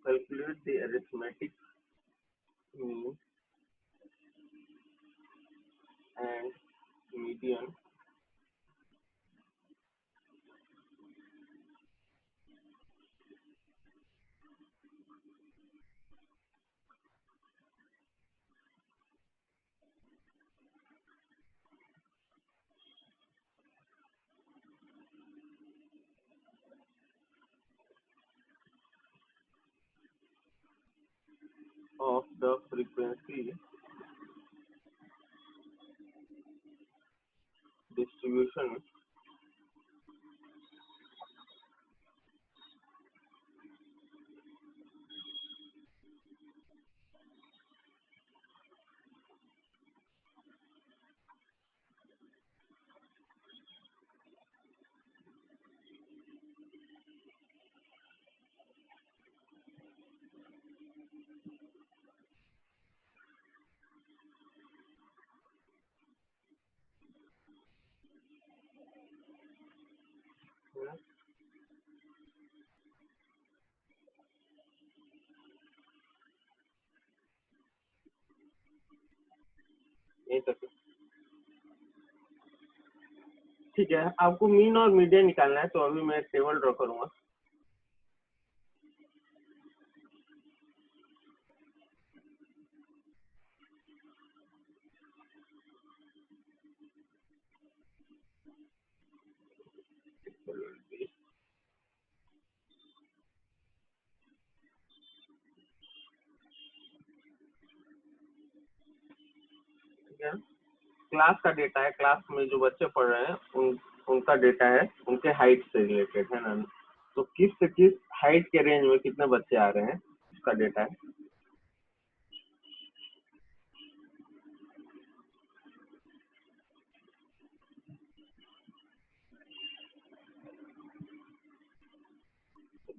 Calculate the arithmetic mean and median of the frequency distribution यही तक। ठीक है, आपको मीन और मीडियन निकालना है, तो अभी मैं टेबल ड्रॉ करूंगा। ठीक है, क्लास का डेटा है, क्लास में जो बच्चे पढ़ रहे हैं उनका डेटा है, उनके हाइट से रिलेटेड है ना। तो किस से किस हाइट के रेंज में कितने बच्चे आ रहे हैं उसका डेटा है।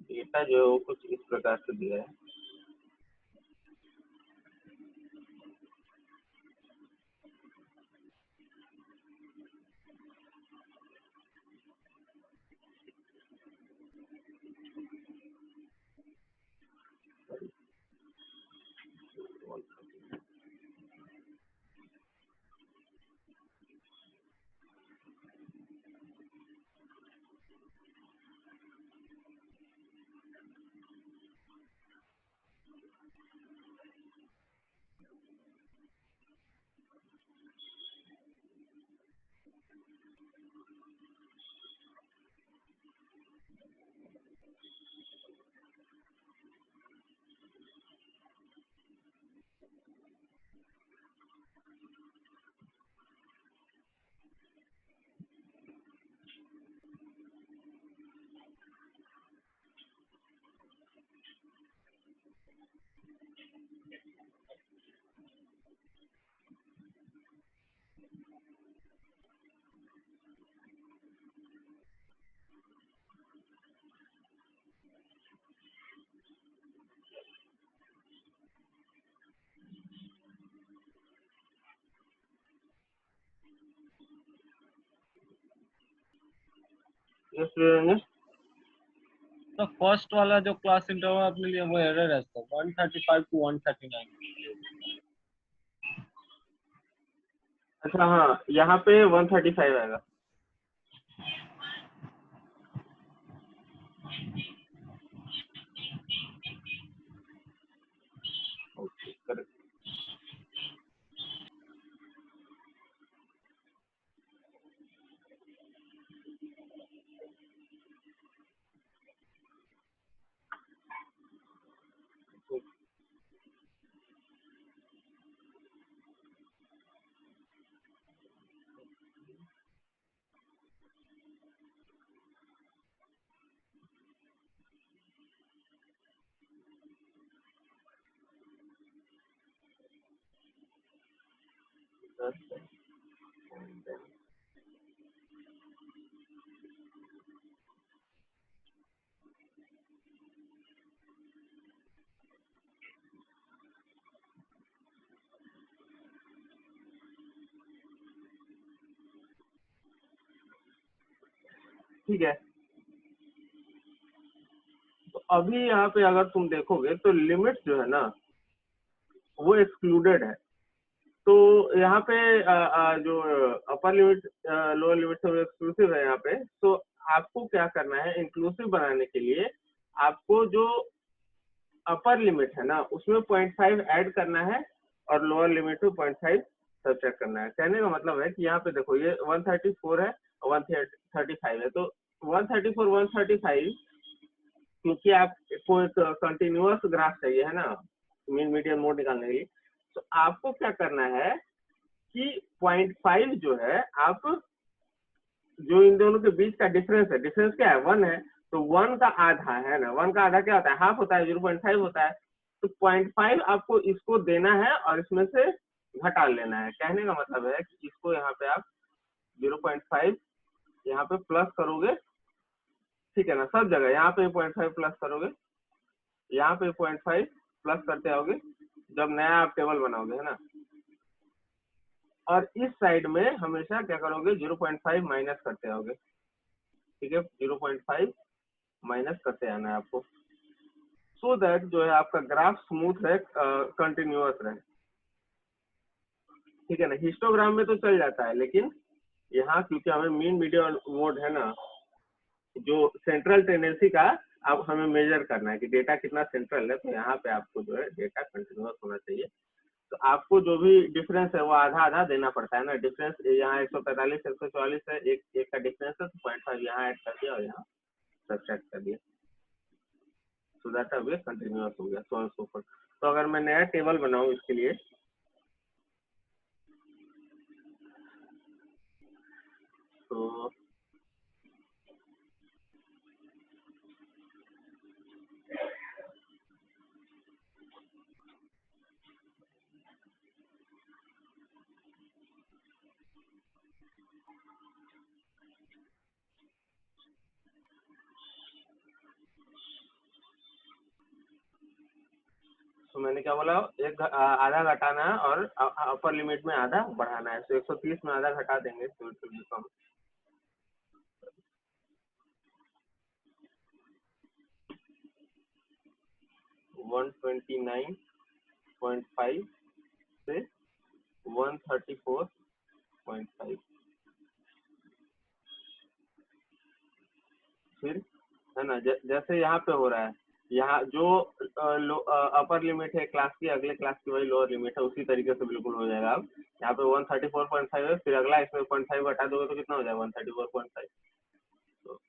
डेटा जो है वो कुछ इस प्रकार से दिया है। तो फर्स्ट वाला जो क्लास इंटरवल आपने लिया वो एरर है, तो 135 to 139। अच्छा हाँ, यहाँ पे 135 आएगा। Okay, correct. ठीक है, तो अभी यहाँ पे अगर तुम देखोगे तो लिमिट जो है ना वो एक्सक्लूडेड है। तो यहाँ पे जो अपर लिमिट लोअर लिमिट सब एक्सक्लूसिव है यहाँ पे। तो आपको क्या करना है, इंक्लूसिव बनाने के लिए आपको जो अपर लिमिट है ना उसमें 0.5 ऐड करना है और लोअर लिमिट में 0.5 सब्ट्रैक्ट करना है। कहने का मतलब है कि यहाँ पे देखो ये 134 है और 135 है, तो 134 135 क्योंकि आपको एक कंटिन्यूअस ग्राफ चाहिए है ना मीन मीडियन मोड निकालने के लिए, तो आपको क्या करना है कि 0.5 जो है आप जो इन दोनों के बीच का डिफरेंस है, डिफरेंस क्या है 1 है, तो 1 का आधा है ना, 1 का आधा क्या होता है हाफ होता है, 0.5 होता है। तो 0.5 आपको इसको देना है और इसमें से घटा लेना है। कहने का मतलब है कि इसको यहाँ पे आप 0.5 यहाँ पे प्लस करोगे, ठीक है ना, सब जगह यहाँ पे 0.5 प्लस करोगे, यहाँ पे 0.5 प्लस करते आओगे जब नया आप टेबल बनाओगे है ना, और इस साइड में हमेशा क्या करोगे 0.5 माइनस करते आओगे, ठीक है, 0.5 माइनस करते आना है आपको, सो दैट जो है आपका ग्राफ स्मूथ रहे, कंटिन्यूअस रहे, ठीक है ना। हिस्टोग्राम में तो चल जाता है, लेकिन यहाँ क्योंकि हमें मीन मीडियन मोड है ना, जो सेंट्रल टेंडेंसी का अब हमें मेजर करना है कि डेटा कितना सेंट्रल है, तो यहाँ पे आपको जो है डेटा कंटिन्यूअस होना चाहिए। तो आपको जो भी डिफरेंस है वो आधा आधा देना पड़ता है ना, डिफरेंस यहाँ 145 144 है, एक का डिफरेंस है, तो 0.5 यहाँ ऐड कर दिया और यहाँ सब्ट्रैक्ट कर दिया, सो दैट अब ये कंटिन्यूअस हो गया, सो सो फॉर। तो अगर मैं नया टेबल बनाऊं इसके लिए, तो मैंने क्या बोला, एक आधा घटाना है और अपर लिमिट में आधा बढ़ाना है, तो 130 में आधा घटा देंगे तो इट विल बिकम 129.5 से 134.5। फिर है ना, जैसे यहाँ पे हो रहा है, यहाँ जो अपर लिमिट है क्लास की, अगले क्लास की वही लोअर लिमिट है, उसी तरीके से बिल्कुल हो जाएगा। अब यहाँ पे 134.5 है, फिर अगला इसमें 0.5 घटा दोगे तो कितना हो जाएगा 134.5, तो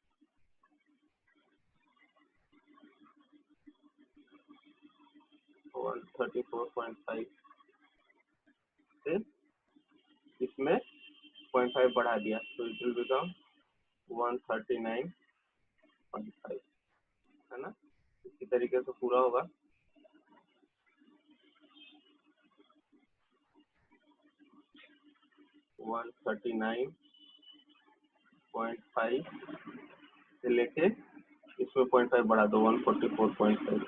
134.5 से इसमें 0.5 बढ़ा दिया, तो इट विल बिकम 139.5, है ना। इसी तरीके से पूरा होगा। वन 139.5 से लेके इसमें 0.5 बढ़ा दो 144.5,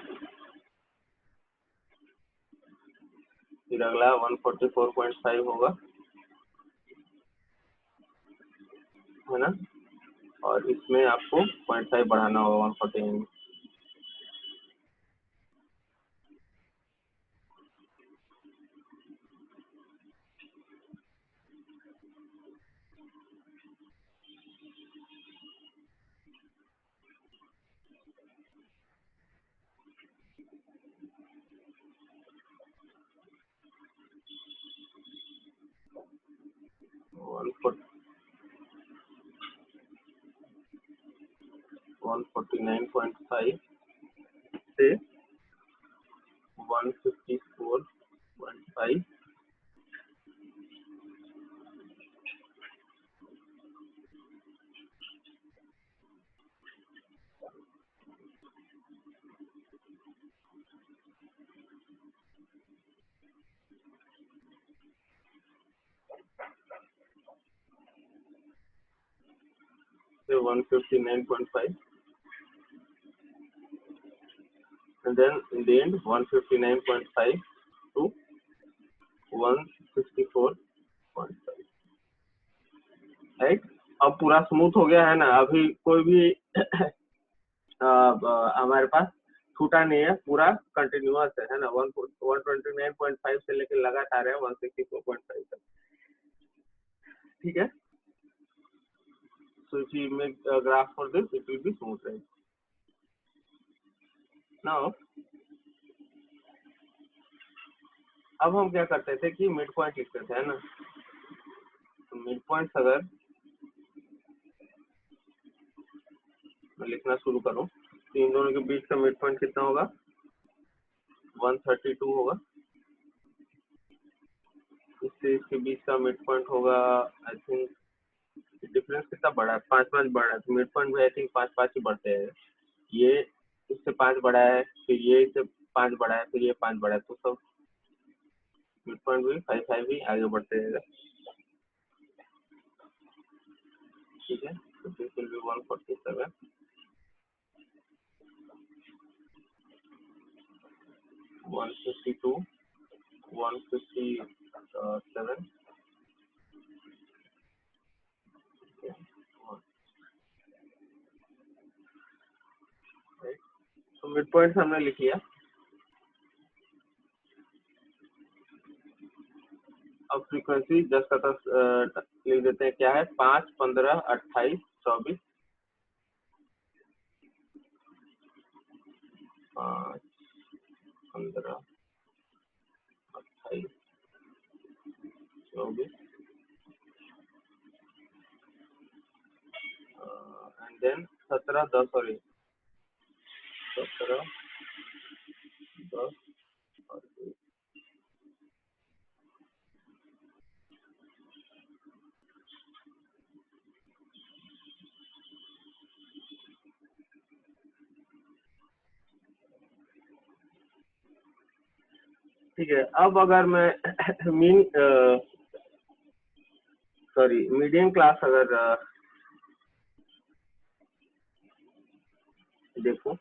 फिर अगला 144.5 होगा, है ना, और इसमें आपको 0.5 बढ़ाना होगा 149। वन 149.5 से 154.5, से 159.5, and then in the end 159.5 to 164.5, right. अब पूरा स्मूथ हो गया है ना, अभी कोई भी हमारे पास छूटा नहीं है, पूरा कंटिन्यूअस है ना। 129.5 से लेकर लगातार है 164.5 तक। ठीक है, so if you make a graph for this it will be smooth, right? now अब हम क्या करते थे कि मिड पॉइंट लिखते थे, है ना। तो मिड पॉइंट अगर मैं लिखना शुरू करूं तो इन दोनों के बीच का मिड पॉइंट कितना होगा, 132 होगा। इससे इसके बीच का मिड पॉइंट होगा, आई थिंक डिफरेंस कितना बड़ा है, 5 बढ़ रहा है, तो मिड पॉइंट भी आई थिंक 5 ही बढ़ते हैं। ये इससे 5 बढ़ा है, फिर ये इससे 5 बढ़ा है, फिर ये 5 बढ़ा है, तो सब मिड पॉइंट भी 5 ही आगे बढ़ते रहेगा। ठीक है, तो दिस विल बी 147, 152, 157, तो मिड पॉइंट हमने लिख लिया। अब फ्रीक्वेंसी 10 का 10 लिख देते हैं, क्या है, 5, 15, 28, 24, 5, 15, 28, 24 एंड देन 17, 10 और 1, 17, 10 और 1। ठीक है, अब अगर मैं मीडियम क्लास अगर देखो,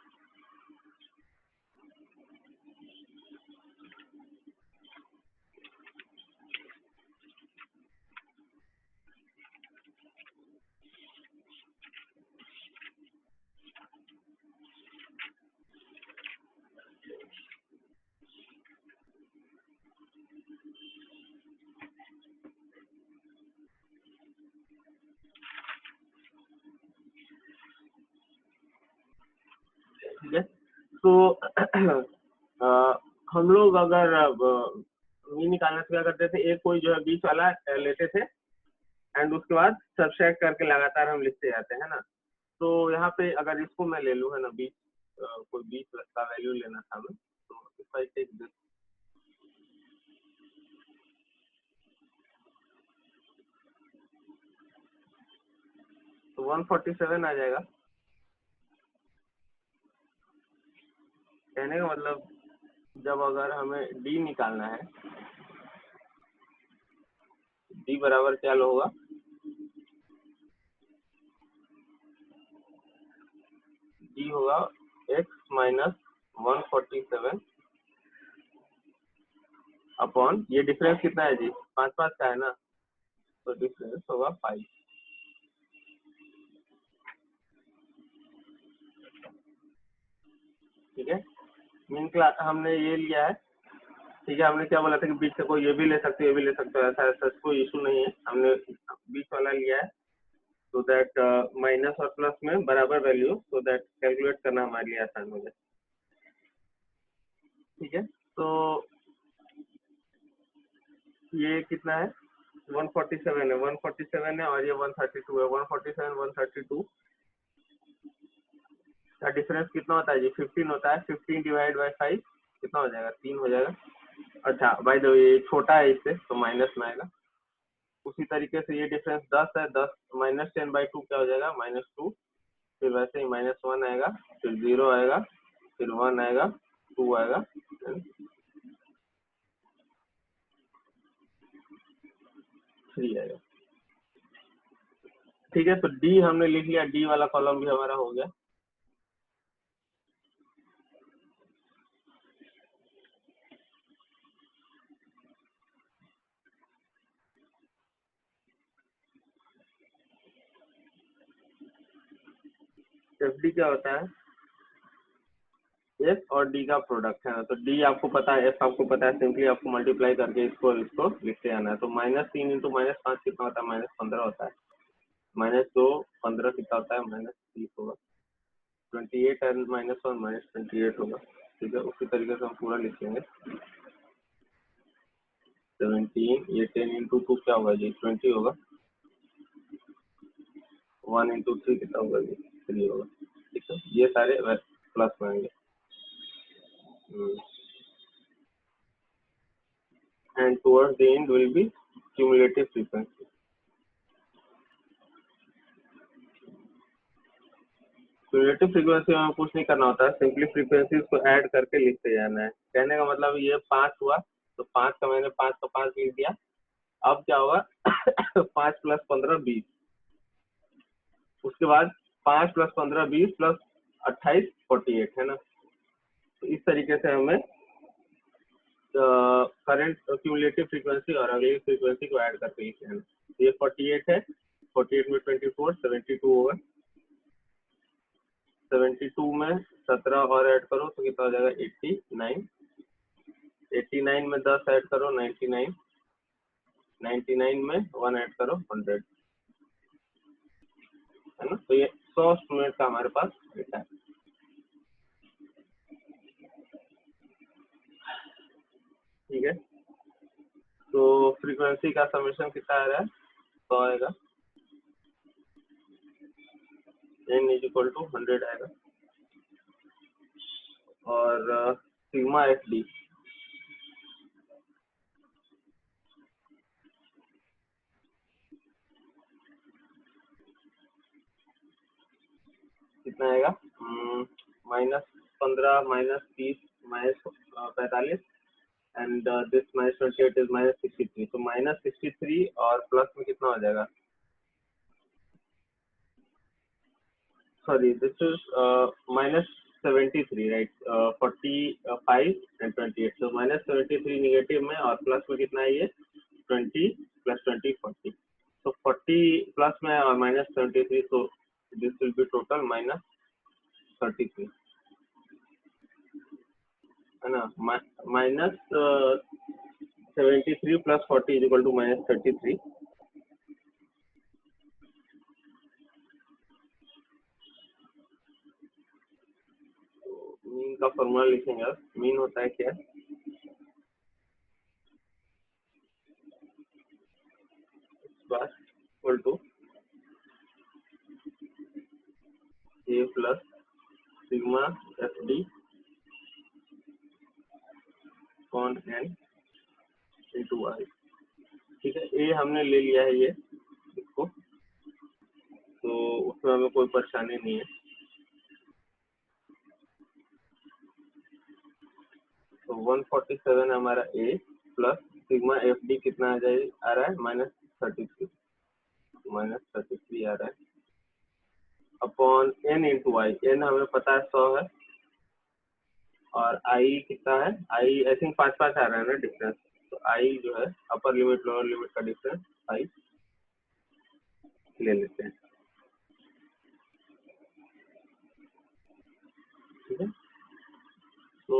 ठीक है, तो हम लोग अगर मीन निकालने से क्या करते थे, एक कोई जो है बीच वाला लेते थे एंड उसके बाद सब्सट्रैक्ट करके लगातार हम लिखते जाते हैं ना। तो यहाँ पे अगर इसको मैं ले लूँ, है ना, बीच कोई बीच का वैल्यू लेना था हमें, तो इफ आई टेक दिस, तो 147 आ जाएगा। कहने का मतलब जब अगर हमें डी निकालना है, डी बराबर क्या होगा, डी होगा x माइनस 147 अपॉन, ये डिफरेंस कितना है जी, 5 का है ना, तो डिफरेंस होगा 5। ठीक है, मीन क्लास हमने ये लिया है। ठीक है, हमने क्या बोला था कि बीच से कोई ये भी ले सकते हो, ये भी ले सकते हो, ऐसा कोई इशू नहीं है, हमने बीच वाला लिया है। so that माइनस और प्लस में बराबर वैल्यू, so that कैलकुलेट करना हमारे लिए आसान हो जाए। ठीक है, तो ये कितना है, 147 है, 147 है और ये 132 है, 147 132 का डिफरेंस कितना होता है जी, 15 होता है। 15 डिवाइड बाई 5 कितना हो जाएगा, 3 हो जाएगा। अच्छा बाय द वे ये छोटा है इससे, तो माइनस में आएगा। उसी तरीके से ये डिफरेंस 10 है, 10 माइनस 10/2 क्या हो जाएगा, -2। फिर वैसे ही -1 आएगा, फिर 0 आएगा, फिर 1 आएगा, 2 आएगा, 3 आएगा। ठीक है, तो डी हमने लिख लिया, डी वाला कॉलम भी हमारा हो गया। एफ डी क्या होता है, एफ और डी का प्रोडक्ट है ना, तो डी आपको पता है, एफ आपको पता है, सिंपली आपको मल्टीप्लाई करके इसको इसको लिखते आना है। तो -3 इंटू -5 कितना होता है, -15 होता है। -2 15 कितना होता है, -30 होगा। 28 एंड -1 -28 होगा। ठीक है, उसी तरीके से हम पूरा लिखेंगे। 17, ये 10 इंटू 2 क्या होगा जी, 20 होगा। 1 इंटू 3 कितना होगा जी, 3 होगा। ठीक है, ये सारे प्लस होंगे। And towards the end will be cumulative frequency. Cumulative frequency में कुछ नहीं करना होता है, सिंपली फ्रीक्वेंसीज को ऐड करके लिखते जाना है। कहने का मतलब ये 5 हुआ, तो 5 का मैंने 5 का 5 लिख दिया। अब क्या होगा 5 प्लस 15 20, उसके बाद 5 प्लस 15 20 प्लस 28 48 है ना। तो इस तरीके से हमें करंट क्यूमुलेटिव फ्रीक्वेंसी और अगली फ्रीक्वेंसी को ऐड करके लिखना है। तो ये 48 है, 48 में 24 72 होगा। 72 में 17 और ऐड करो तो कितना हो जाएगा 89। 89 में 10 ऐड करो 99। 99 में 1 ऐड करो 100, है ना। तो ये 100 स्टूडेंट का हमारे पास डेटा है। ठीक है, तो फ्रीक्वेंसी का समेशन कितना आ रहा है, 100 आएगा। n इज इक्वल टू 100 आएगा। और सिग्मा एफ डी कितना आएगा, -15 -30 -45 एंड दिस -28 इज -63। तो -63 और प्लस में कितना हो जाएगा, sorry this is -73 right, 45 and 28, so -73 negative में और प्लस में कितना है ये 20 + 20 40, so 40 प्लस में और -73, so this will be total -33 है ना। -73 + 40 इज इक्वल टू -33। मीन का फॉर्मूला लिखेंगे, मीन होता है क्या, equal to A plus sigma F D कॉन एन इंटू आई। ठीक है, ए हमने ले लिया है ये इसको, तो उसमें हमें कोई परेशानी नहीं है। तो 147 हमारा ए प्लस सिग्मा एफ डी कितना आ रहा है -33 आ रहा है अपॉन एन इंटू आई। एन हमें पता है 100 है, और आई कितना है, आई आई थिंक 5 आ रहा है ना डिफरेंस। तो आई जो है अपर लिमिट लोअर लिमिट का डिफरेंस आई ले लेते हैं। ठीक है, तो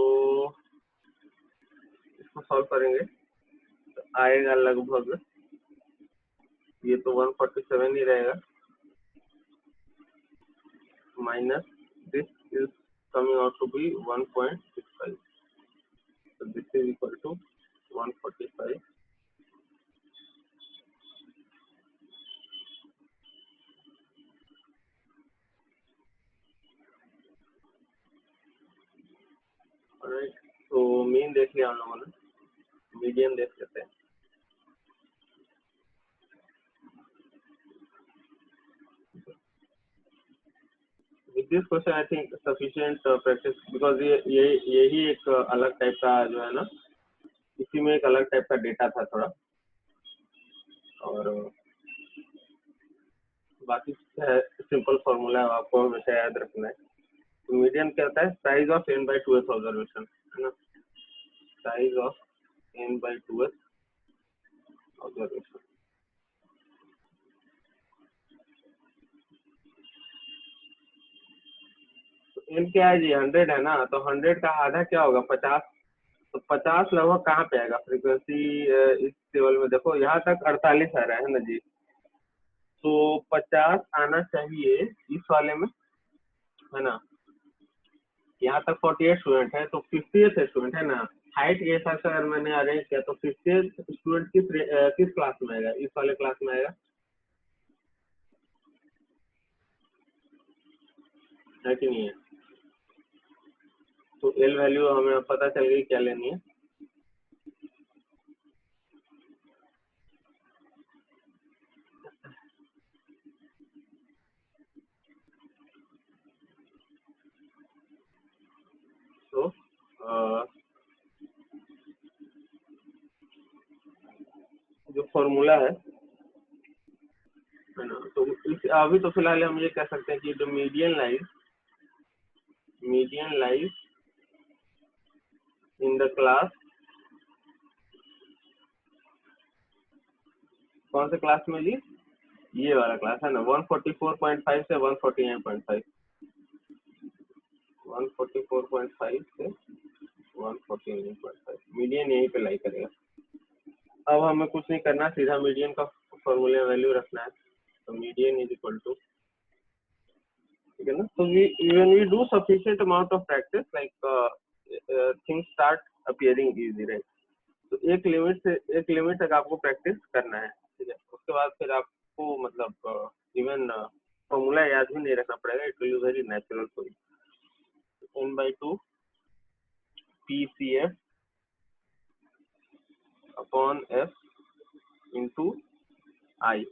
इसको सॉल्व करेंगे तो आएगा लगभग, ये तो 147 ही रहेगा, minus this is coming out to be 1.65, so this is equal to 145। Alright, तो मीन देख लिया हम लोगों ने, मीडियन देख लेते हैं। With this question I think sufficient practice, because यही एक अलग टाइप का जो है ना, इसी में एक अलग टाइप का डेटा था थोड़ा, और बाकी सिंपल फॉर्मूला आपको हमेशा याद रखना है। तो मीडियन क्या होता है, साइज ऑफ n/2s ऑब्जर्वेशन, है ना, साइज ऑफ n/2s ऑब्जर्वेशन। तो एन क्या है जी, 100 है ना, तो 100 का आधा क्या होगा, 50। तो 50 लगभग कहाँ पे आएगा फ्रीक्वेंसी, इस टेबल में देखो यहाँ तक 48 आ रहा है ना जी। तो 50 आना चाहिए इस वाले में, है ना। यहाँ तक 48 स्टूडेंट है, तो 50th स्टूडेंट है ना। हाइट के हिसाब से अगर मैंने अरेंज किया तो 50th स्टूडेंट किस क्लास में आएगा, इस वाले क्लास में आएगा, है कि नहीं है। तो एल वैल्यू हमें पता चल गई क्या लेनी है। तो जो फॉर्मूला है ना, तो इस अभी तो फिलहाल हम ये कह सकते हैं कि जो median lies in the class, कौन से क्लास में जी, ये वाला क्लास है ना, 144.5 से 149.5, 144.5 से 149.5, मीडियन यहीं पे लाई करेगा। अब हमें कुछ नहीं करना, सीधा मीडियन का फॉर्मूले वैल्यू रखना है। तो मीडियन इज इक्वल टू, ठीक है ना। तो when we do sufficient amount of practice, like things start appearing easy, right. तो एक लिमिट तक आपको प्रैक्टिस करना है, ठीक है। उसके बाद फिर आपको मतलब इवन फॉर्मूला याद भी नहीं रखना पड़ेगा, it will be very natural for you. n/2 PCF upon F into आई।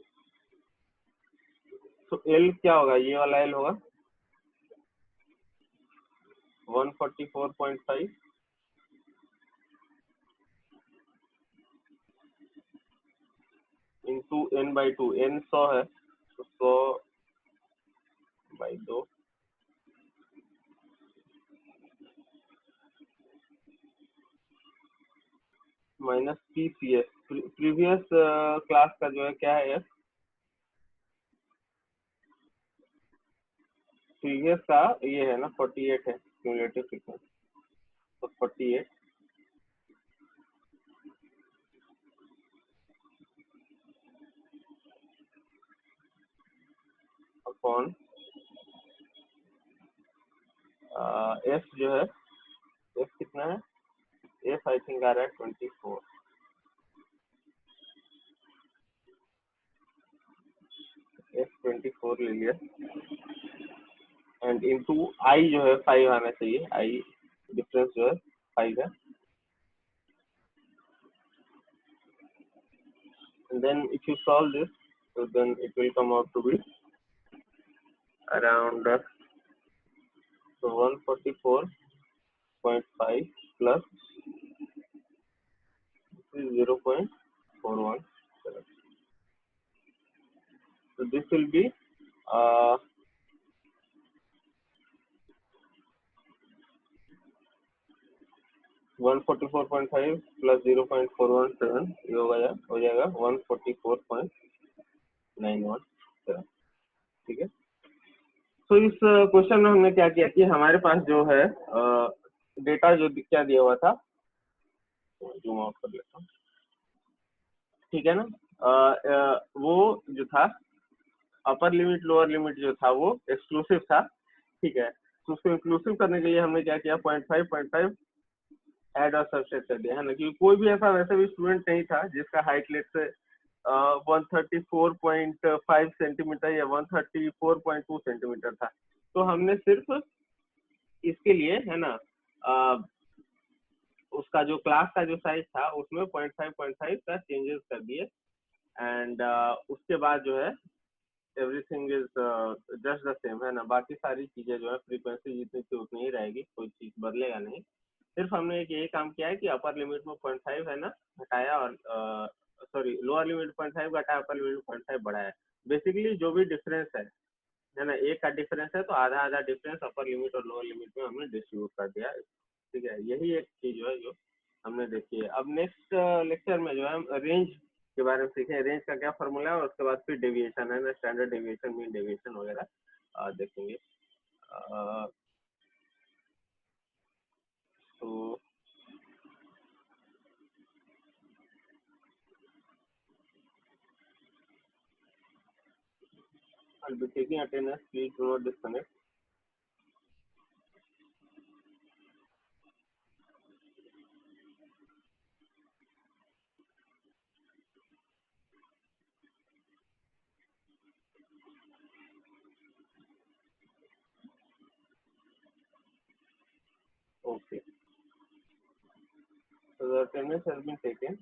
तो L क्या होगा, ये वाला L होगा 144.5 इंटू n/2, n 100 है, तो 100/2 माइनस PCF, प्रीवियस क्लास का जो है क्या है, F प्रीवियस का ये है ना 48 है क्यूमुलेटिव फ्रीक्वेंसी, तो 48 अपॉन एफ जो है, एफ कितना है, एफ आई थिंक आ रहा है 24, एफ 24 ले लिया, एंड इनटू आई जो है 5 आना चाहिए, आई डिफरेंस जो है 5 है। And then if you solve this, so then it will come out to be around so 144.5 plus 0.417. So this will be 144.5 plus 0.417, ये हो जाएगा 144.917, ठीक है। तो इस क्वेश्चन में हमने क्या किया कि हमारे पास जो है डेटा जो क्या दिया हुआ था, जूम आउट कर लेता हूँ, ठीक है ना। वो जो था अपर लिमिट लोअर लिमिट जो था वो एक्सक्लूसिव था, ठीक है। तो उसको इंक्लूसिव करने के लिए हमने क्या किया, 0.5 ऐड और सबसेट कर दिया, है ना। क्योंकि कोई भी ऐसा वैसे भी स्टूडेंट नहीं था जिसका हाइट लेट से 134.5 सेंटीमीटर या 134.2 सेंटीमीटर था। तो हमने सिर्फ इसके लिए, है ना, उसका जो क्लास का जो साइज था उसमें 0.5 का चेंजेस कर दिए, एंड उसके बाद जो है everything is just the same, है ना। बाकी सारी चीजें जो है फ्रीक्वेंसी जितनी थी उतनी ही रहेगी, कोई चीज बदलेगा नहीं। सिर्फ हमने एक यही काम किया है कि अपर लिमिट में 0.5 है ना हटाया, और सॉरी लोअर लिमिट 0.5 घटाया, अपर लिमिट 0.5 बढ़ाया। बेसिकली जो भी डिफरेंस है ना, एक का डिफरेंस है तो आधा आधा डिफरेंस अपर लिमिट और लोअर लिमिट में हमने डिस्ट्रीब्यूट कर दिया, ठीक है। यही एक चीज जो है जो हमने देखी है। अब नेक्स्ट लेक्चर में जो है हम रेंज के बारे में सीखें, रेंज का क्या फॉर्मूला है, और उसके बाद फिर डेविएशन है ना, स्टैंडर्ड डेविएशन, मीन डेविएशन वगैरह देखेंगे। So I'll be taking attendance. Please do not disconnect. Okay. So the attendance has been taken.